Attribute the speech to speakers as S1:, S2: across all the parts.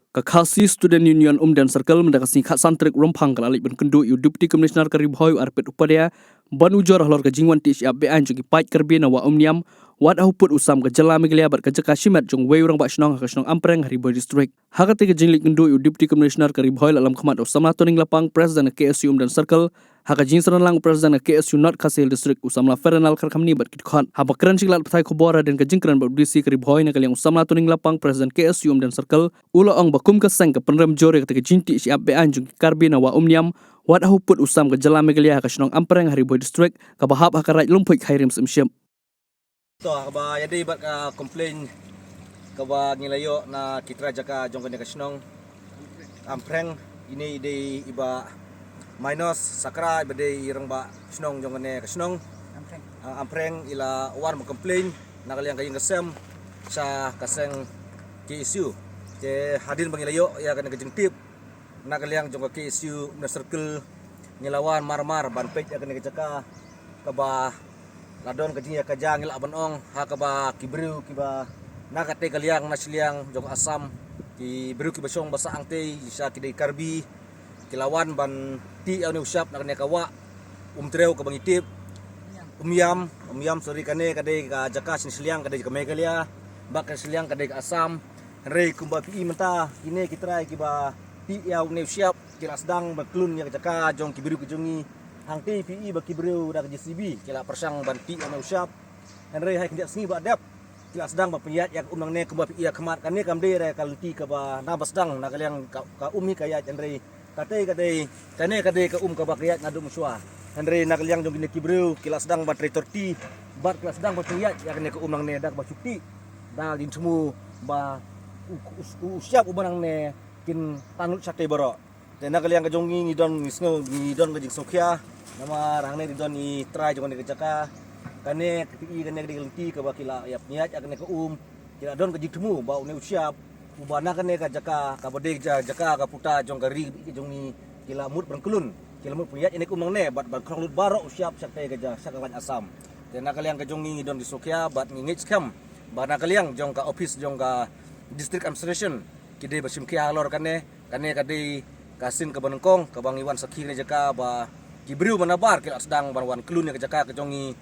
S1: Kakasi Student Union dan Circle mendakasi khat santrik rompang kalalik benkendu yu Deputy Commissioner Karibhoy arpet upadaya ban ujor halor ka jingwan ti siap bean jugi pait kerbina wa umniam wat ahuput usam ka jela meglia bar ka jeka shimat jong wei urang ba shnong ka shnong ampreng Hariboy District hagate ka jinglik kendu yu Deputy Commissioner Karibhoy alam khamat usam toning lapang President KSU dan Circle haga jingsaran lang President KSU North Kasil District usamla Fernal Karkamni bar kitkhon haba kran chiglat patai khobora den ka jingkran bar DC Karibhoy na kalyang usamla toning lapang President KSU dan Circle ulo ong bakum ka seng ka penrem jore ka jinti siap bean jong karbina wa umniam wat ahuput usam ka jela meglia ka shnong ampreng Hariboy District ka bahap hakarai lumpoi khairim semsyem
S2: to kaba yadi bat ka complain kaba ngilayo na kitra jaka jong ka shnong ampreng ini de iba minus sakra iba de irang ba shnong jong ka shnong ampreng ila war mo complain nakaliang kayong kasem sa kaseng KSU je hadin bangilayo ya kan kajeng tip nakaliang jong ka KSU na circle ngilawan marmar ban pej ya kan jaka kaba ladon kajing ya kajang ila abanong hakaba kibriu kiba nakate kaliang nasliang jong asam ki briu kiba syong basa angte isa kidai karbi kilawan ban ti au usap nakane kawa umtreu ka bangitip umyam sorry kane kadai ka jaka sliang kadai ka megalia bak sliang kadai ka asam rei kumba pi menta kine kitrai kiba ti au ne usap kira sedang baklun ya jaka jong kibriu kijongi hang TPI baki beriu dak JCB kila persang banti ana usap henry hai kendak sengi badap kila sedang bapiyat yak umang ne kumba pi kemat kane kamde re kalti ka ba na basdang na kaliang ka umi kaya henry kate kane ka ka bakiyat ngadu muswa henry na kaliang jong kini beriu kila sedang batri torti bat kila sedang bapiyat yak ne ka umang ne dak basukti da din semu ba usap ubanang ne kin tanut sate baro dan na kaliang kajong ngidon kajing sokya nama rangne di don i try jong ne kejaka kane kpi kane di lenti ka bakila yap niat akane ka kila don ka jitmu ba ne usiap ubana kane ka jaka ka bode jaka ka puta jong kari jong ni kila mut berkelun kila mut punya ini kumang ne bat krong lut baro usiap sakte ka sakawan asam dan nakaliang ka jong ni don di sokya bat ngit scam ba nakaliang jong ka office jong ka district administration kide basim kia halor kane kade kasin ka banengkong ka bang iwan sakhi ne jaka ba kibriu manabar kila sedang banwan kelun ke jaka ke jongi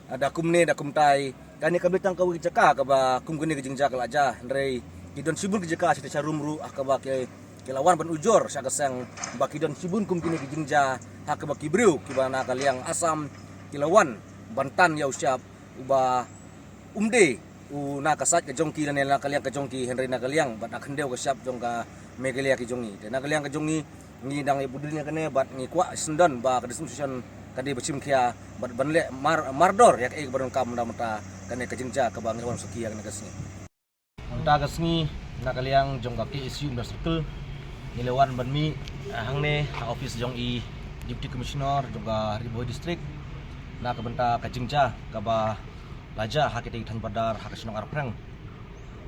S2: ada kumne da kumtai kani ka betang ka jaka ka ba kumgene ke jingja kala aja ndrei kidon sibun ke jaka sita charumru akaba ke kilawan ban ujor sa kasang ba kidon sibun kumgene ke jingja hakaba kibriu kibana kaliang asam kilawan bantan ya usyap uba umde na kasat ke jongki na nela kaliang ke jongki henry na kaliang bat akhendeu ke syap jong ka megalia ke jongi na kaliang ke jongi ni dang ibudunya kene bat ni kwa sendon ba ka discussion kadi bacim kia bat banle mardor yak ek barang kam na mata kane kajingja ka bang wan suki yak negasni mata gasni na kaliang jong ka KSU na circle ni lewan ban mi hangne ha office jong i Deputy Commissioner jong ka Hariboy District na ka benta kajingja ka ba laja hakite ithan badar hakasnong arprang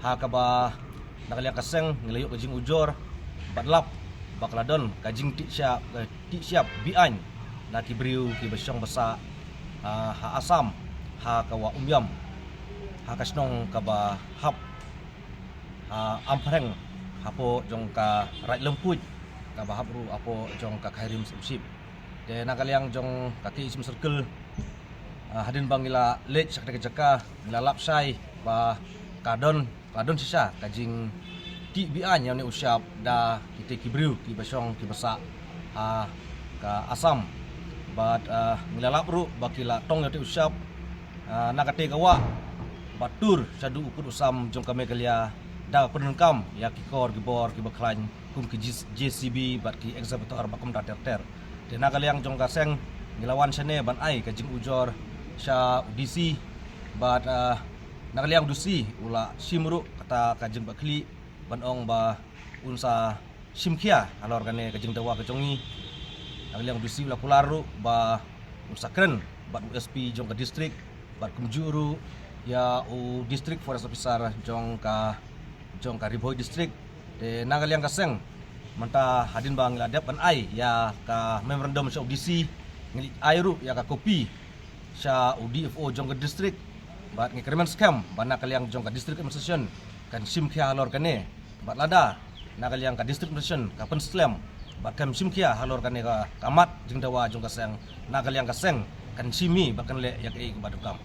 S2: ha ka ba na kaliang kaseng nilayo kajing ujor batlap bakladon kajing ti siap bian na kibriu ki basyong basa ha asam ha kawa umyam ha kasnong ka ba hap ampreng hapo jong ka right lemput ka ba habru apo jong ka khairim sip de nakaliang jong kaki isim circle hadin bangila lech sakta jaka ngila lapsai ba kadon sisa kajing ti bian yang ne usyap da kita kibriu ki basong ki basa ka asam bat ngilalap ru bakila tong ya usyap nakate kawa batur sadu ukur usam jong kame kalia da penengkam ya kikor gibor ki baklan kum ki JCB bat ki executor bakum da ter de nakaliang jong kaseng ngilawan sene ban ai kajing ujor sya DC bat nakaliang dusi ula simru kata kajing bakli banong ba unsa simkia alor kane kajing dawa kejongi agliang dusi ula kularu ba unsa kren bat USP jong ka district bat kumjuru ya u district forest officer jong ka Hariboy District de nagaliang kaseng manta hadin bang ladap ban ai ya ka memorandum sa UDC ngili airu ya ka kopi sa UDFO jong ka district bat ngikremen scam bana kaliang jong ka district administration kan simkia alor kane bat lada nagaliang ka district mission ka penslam bakam simkia halor kan ka kamat jing dawa jong kasang nagaliang kaseng kan simi bakan le yak ei badukam